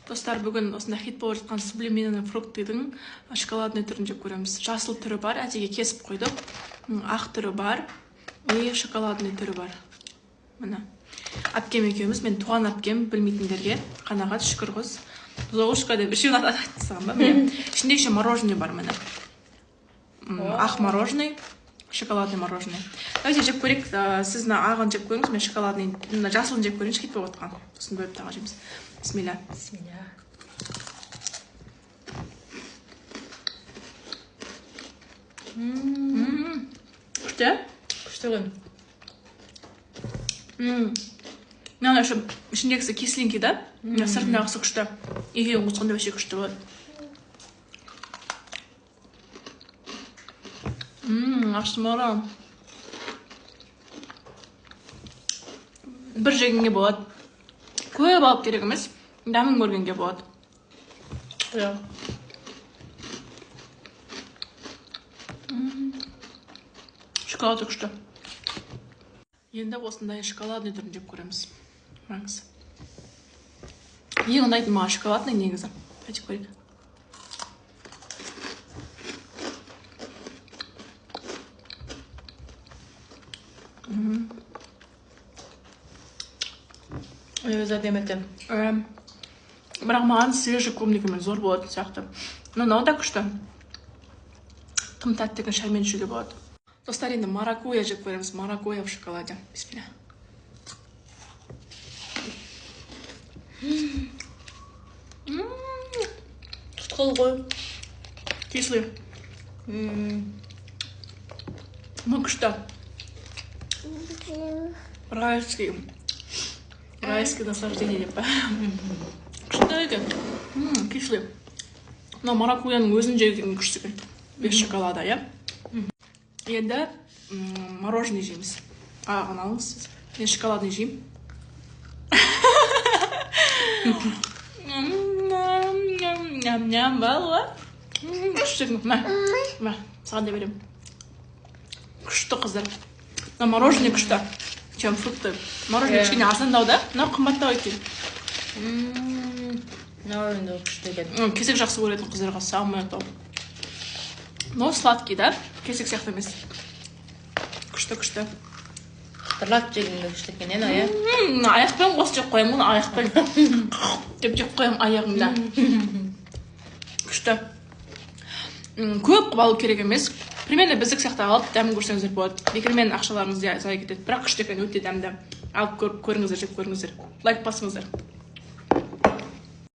Достар, бүгін осында хит болып жатқан сублимированный фруктыдың шоколадный түрін жеп көреміз. Жасыл түрі бар, әтеге кесіп қойдық. Ақ түрі бар, и шоколадный түрі бар. Мына. Әпкем екеуміз, мен туған әпкем, білмейтіндерге қанағат, шүкір қыз. Зоғышқа деп үшеуін айтсам ба? Ішінде еще мороженое бар, міне. Ақ мороженое, шоколадный мороженое. Давайте жеп көрейік, сіз ағын жеп көріңіз, мен шоколадный, жасылын жеп көрейінші, хит болып отқан. Сосын бөліп тағы жеміз. Бисмилля. Бисмилля. Күшті? Күшті ғой. Мына ішіндегісі кисленький, да? Сыртындағысы күшті. Егер қосқанда вообще күшті болады. Ашымара. Бір жегенге болады. Көп алып керек емес. Дәмін көргенге болады. Шоколад күшті. Енді осындай шоколадный түрін жеп көреміз. Қараңыз. Ең ұнайтын маған шоколадный негізі. Қайтып көрейік. Өзі әдеметі. Бірақ маған свежий клубникамен зор болады сияқты. Мынау да күшті. Тым тәттігі шаймен ішуге болады. Достар, енді маракуйя жеп көреміз. Маракуйя в шоколаде. Бисмилля. Тұтқыл ғой. Кислый. Мұн күшті. Райский наслаждение деп па. Күшті екен. Кислый. Мына маракуйяның өзін жеген күшті екен. Без шоколада, я? Енді мороженое жейміз. Ағын алыңыз сіз. Мен шоколадный жейм. Ням-ням балуа. Күшті екен. Ма, саған да берем. Күшті қыздар. Мороженое күшті. Чем фрукты. Мороженое кішкене арзандау да? Мынау қымбаттау екен. Мороженое күшті екен. Кесек жақсы көретін қыздарға самый топ. Но сладкий, да? Кесек сияқты емес. Күшті. Тырлап жегенге күшті екен, ен ая? Аяқпен қос жеп қоям, оны аяқпен деп жеп қоям аяғымда. Күшті. Көп қып алу керек емес. Примерно біздік сияқты алып, дәмін көрсеңіздер болады. Бекермен ақшаларыңыз зая кетеді. Бірақ күшті екен, өте дәмді. Алып көріңіздер, жеп көріңіздер. Лайк басыңыздар.